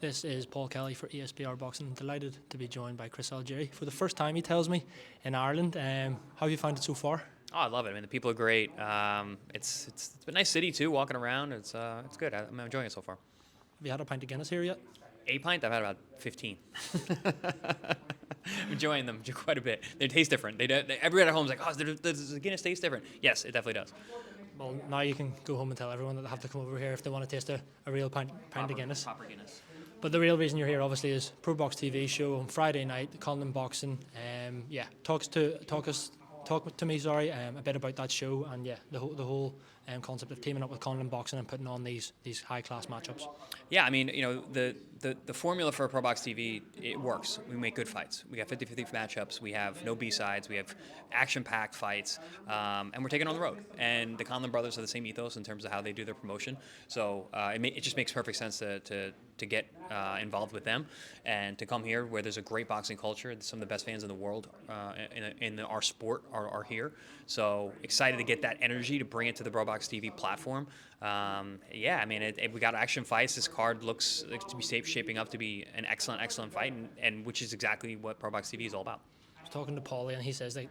This is Paul Kelly for ESBR Boxing. Delighted to be joined by Chris Algieri for the first time, he tells me, in Ireland. How have you found it so far? Oh, I love it. I mean, the people are great. It's been a nice city too. Walking around, it's good. I'm enjoying it so far. Have you had a pint of Guinness here yet? A pint, I've had about 15. I'm enjoying them quite a bit. They taste different. Everyone at home is like, oh, does the Guinness taste different? Yes, it definitely does. Well, now you can go home and tell everyone that they have to come over here if they want to taste a real pint of Guinness. Proper Guinness. But the real reason you're here, obviously, is Pro Box TV show on Friday night, Conlon Boxing. Talk to me, a bit about that show and the whole concept of teaming up with Conlon Boxing and putting on these high class matchups. Yeah, I mean, the formula for Pro Box TV, it works. We make good fights. We got 50-50 matchups. We have no B-sides. We have action-packed fights, and we're taking it on the road. And the Conlon brothers are the same ethos in terms of how they do their promotion. So it just makes perfect sense to get involved with them and to come here where there's a great boxing culture. Some of the best fans in the world in our sport are here. So excited to get that energy to bring it to the Pro Box TV platform. I mean, we got action fights. This card looks like to be shaping up to be an excellent fight, and which is exactly what Pro Box TV is all about. I was talking to Paulie, and he says that,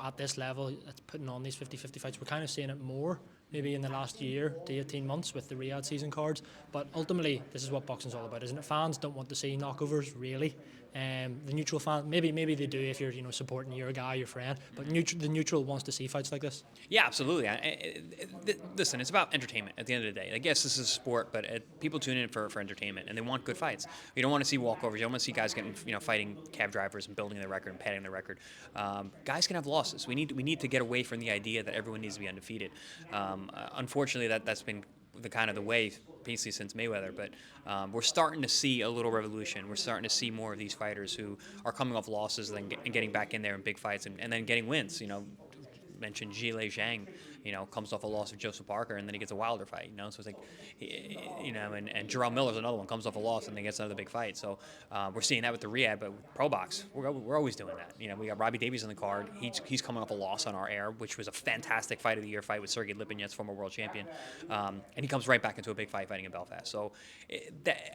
at this level, putting on these 50-50 fights, we're kind of seeing it more maybe in the last year to 18 months with the Riyadh season cards. But ultimately, this is what boxing's all about, isn't it? Fans don't want to see knockovers, really. The neutral fan, maybe they do if you're supporting your guy, your friend. But the neutral wants to see fights like this. Yeah, absolutely. Listen, it's about entertainment at the end of the day. I guess this is a sport, but people tune in for entertainment, and they want good fights. You don't want to see walkovers. You don't want to see guys getting fighting cab drivers and building their record and padding their record. Guys can have losses. We need to get away from the idea that everyone needs to be undefeated. Unfortunately, that's been the way basically since Mayweather, but we're starting to see a little revolution. We're starting to see more of these fighters who are coming off losses and getting back in there in big fights and then getting wins. Mentioned Zhile Zhang, comes off a loss of Joseph Parker, and then he gets a Wilder fight, So it's like, and Jarrell Miller's another one, comes off a loss and then gets another big fight. So we're seeing that with the Riyadh, but with Pro Box, we're always doing that. We got Robbie Davies on the card. He's coming off a loss on our air, which was a fantastic fight of the year fight with Sergey Lipinets, former world champion, and he comes right back into a big fight fighting in Belfast. So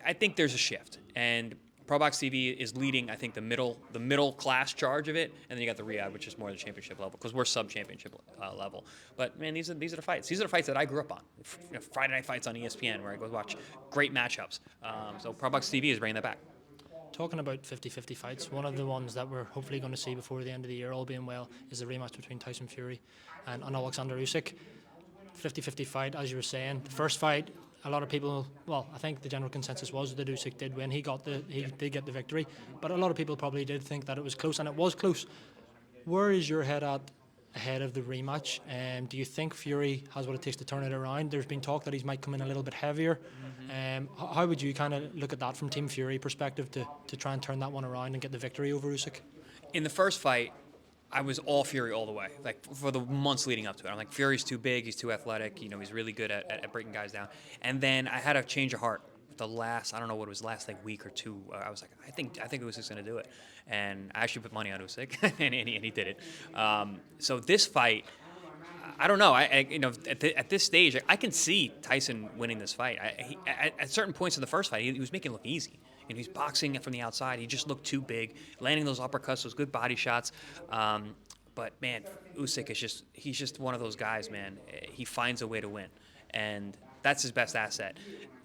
I think there's a shift, and Pro Box TV is leading, I think, the middle class charge of it, and then you got the Riyadh, which is more the championship level, because we're sub-championship level. But man, these are the fights. These are the fights that I grew up on. Friday night fights on ESPN, where I go watch great matchups. So Pro Box TV is bringing that back. Talking about 50-50 fights, one of the ones that we're hopefully going to see before the end of the year, all being well, is the rematch between Tyson Fury and Alexander Usyk. 50-50 fight, as you were saying. The first fight, a lot of people, I think the general consensus was that Usyk did win. He did get the victory, but a lot of people probably did think that it was close, and it was close. Where is your head at ahead of the rematch? Do you think Fury has what it takes to turn it around? There's been talk that he might come in a little bit heavier. How would you kind of look at that from Team Fury perspective to try and turn that one around and get the victory over Usyk? In the first fight, I was all Fury all the way, like for the months leading up to it. I'm like, Fury's too big, he's too athletic, he's really good at breaking guys down. And then I had a change of heart. I don't know what it was, last week or two. I was like, I think Usyk's going to do it. And I actually put money on Usyk, and he did it. So this fight, I don't know. At this stage, I can see Tyson winning this fight. At certain points in the first fight, he was making it look easy. He's boxing from the outside. He just looked too big, landing those uppercuts, those good body shots. But man, Usyk he's just one of those guys, man. He finds a way to win, and that's his best asset.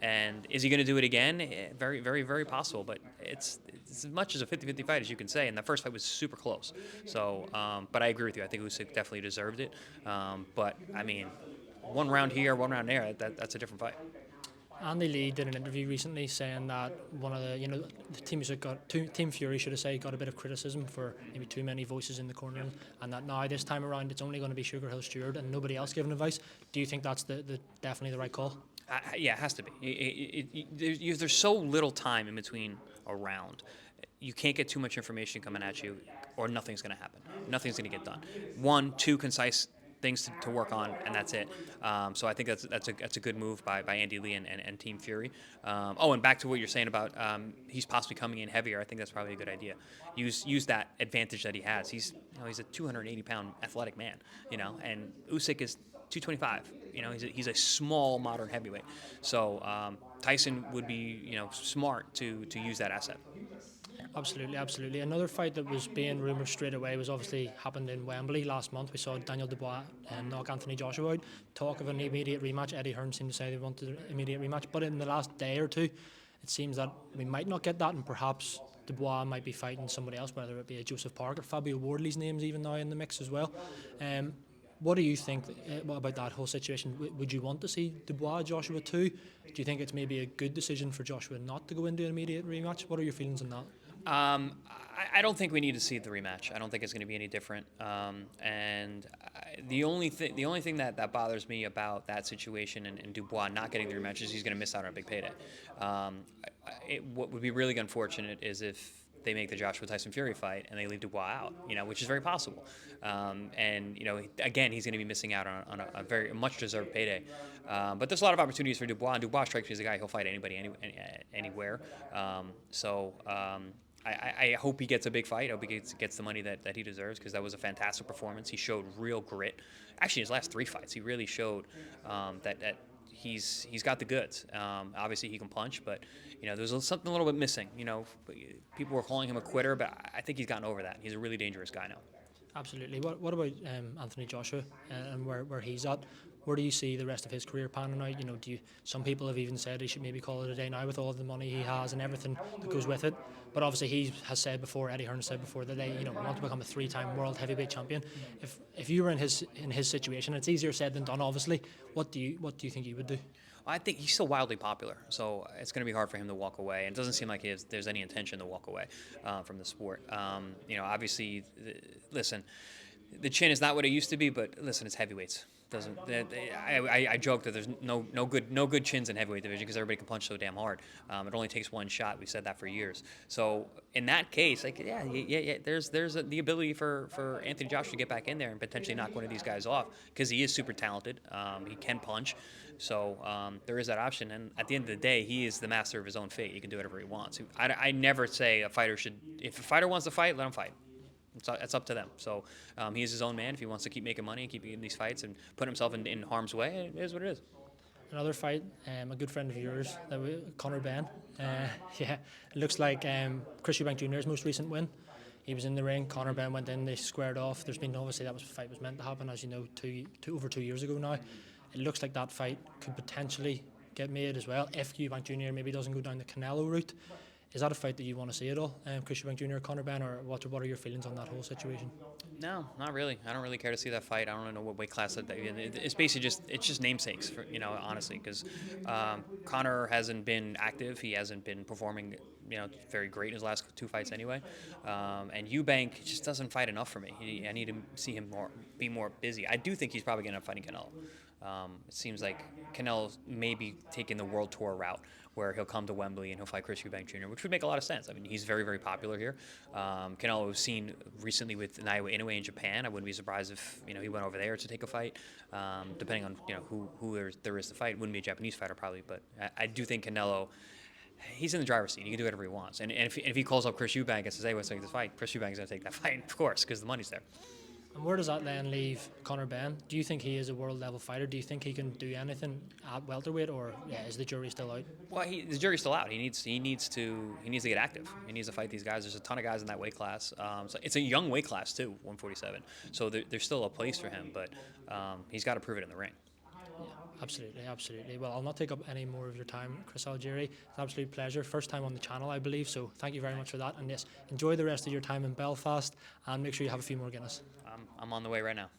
And is he going to do it again? Very, very, very possible. But it's as much as a 50-50 fight as you can say. And the first fight was super close. So, but I agree with you. I think Usyk definitely deserved it. But I mean, one round here, one round there. That's a different fight. Andy Lee did an interview recently saying that one of the Team Fury should have said got a bit of criticism for maybe too many voices in the corner, and that now this time around it's only going to be Sugar Hill Stewart and nobody else giving advice. Do you think that's definitely the right call? Yeah, it has to be. There's so little time in between a round. You can't get too much information coming at you, or nothing's going to happen. Nothing's going to get done. 1, 2 concise things to work on, and that's it. So I think that's a good move by Andy Lee and Team Fury. And back to what you're saying about he's possibly coming in heavier. I think that's probably a good idea. Use that advantage that he has. He's a 280-pound athletic man, and Usyk is 225. He's a small modern heavyweight. So Tyson would be smart to use that asset. Absolutely, absolutely. Another fight that was being rumoured straight away was obviously happened in Wembley last month. We saw Daniel Dubois knock Anthony Joshua out. Talk of an immediate rematch. Eddie Hearn seemed to say they wanted an immediate rematch, but in the last day or two, it seems that we might not get that, and perhaps Dubois might be fighting somebody else, whether it be a Joseph Parker. Fabio Wardley's name's even now in the mix as well. What do you think about that whole situation? Would you want to see Dubois Joshua too? Do you think it's maybe a good decision for Joshua not to go into an immediate rematch? What are your feelings on that? I don't think we need to see the rematch. I don't think it's going to be any different. The only thing that bothers me about that situation and Dubois not getting the rematch is he's going to miss out on a big payday. What would be really unfortunate is if they make the Joshua Tyson Fury fight and they leave Dubois out, which is very possible. Again, he's going to be missing out on a very much deserved payday. But there's a lot of opportunities for Dubois, and Dubois strikes me as a guy who'll fight anybody, anywhere. I hope he gets a big fight. I hope he gets the money that he deserves, because that was a fantastic performance. He showed real grit. Actually, his last 3 fights, he really showed that he's got the goods. Obviously, he can punch, but there's something a little bit missing. People were calling him a quitter, but I think he's gotten over that. He's a really dangerous guy now. Absolutely. What about Anthony Joshua and where he's at? Where do you see the rest of his career panning out? Some people have even said he should maybe call it a day now with all of the money he has and everything that goes with it. But obviously he has said before, Eddie Hearn said before, that they want to become a 3-time world heavyweight champion. If you were in his situation, it's easier said than done. Obviously, what do you think you would do? I think he's still wildly popular, so it's going to be hard for him to walk away. And it doesn't seem like there's any intention to walk away from the sport. Obviously, listen, the chin is not what it used to be, but listen, it's heavyweights. I joke that there's no good chins in heavyweight division because everybody can punch so damn hard. It only takes one shot. We've said that for years. So in that case, there's the ability for Anthony Joshua to get back in there and potentially knock one of these guys off, because he is super talented. He can punch. So there is that option, and at the end of the day, he is the master of his own fate. He can do whatever he wants. I never say a fighter should. If a fighter wants to fight, let him fight. It's up to them. So he is his own man. If he wants to keep making money and keep getting these fights and put himself in harm's way, it is what it is. Another fight, a good friend of yours, Benn. It looks like Chris Eubank Jr.'s most recent win. He was in the ring. Benn went in. They squared off. There's been obviously fight was meant to happen, as you know, over 2 years ago now. It looks like that fight could potentially get made as well if Eubank Jr. maybe doesn't go down the Canelo route. Is that a fight that you want to see at all, Chris Eubank Jr. Benn, or what are your feelings on that whole situation? No, not really. I don't really care to see that fight. I don't know what weight class that it's basically just namesakes, honestly, because Conor hasn't been active. He hasn't been performing, very great in his last 2 fights anyway. And Eubank just doesn't fight enough for me. I need to see him be more busy. I do think he's probably going to end up fighting Canelo. It seems like Canelo may be taking the world tour route, where he'll come to Wembley and he'll fight Chris Eubank Jr., which would make a lot of sense. I mean, he's very, very popular here. Canelo was seen recently with Naoya Inoue in Japan. I wouldn't be surprised if he went over there to take a fight. Depending on who there is to fight, wouldn't be a Japanese fighter probably, but I do think Canelo. He's in the driver's seat. He can do whatever he wants. And if he calls up Chris Eubank and says, "Hey, let's take this fight," Chris Eubank is going to take that fight, of course, because the money's there. And where does that then leave Benn? Do you think he is a world level fighter? Do you think he can do anything at welterweight, or is the jury still out? Well, the jury's still out. He needs to get active. He needs to fight these guys. There's a ton of guys in that weight class. So it's a young weight class too, 147. So there's still a place for him, but he's got to prove it in the ring. Yeah, absolutely. Well, I'll not take up any more of your time, Chris Algieri. It's an absolute pleasure. First time on the channel, I believe. So thank you very much for that. And yes, enjoy the rest of your time in Belfast, and make sure you have a few more Guinness. I'm on the way right now.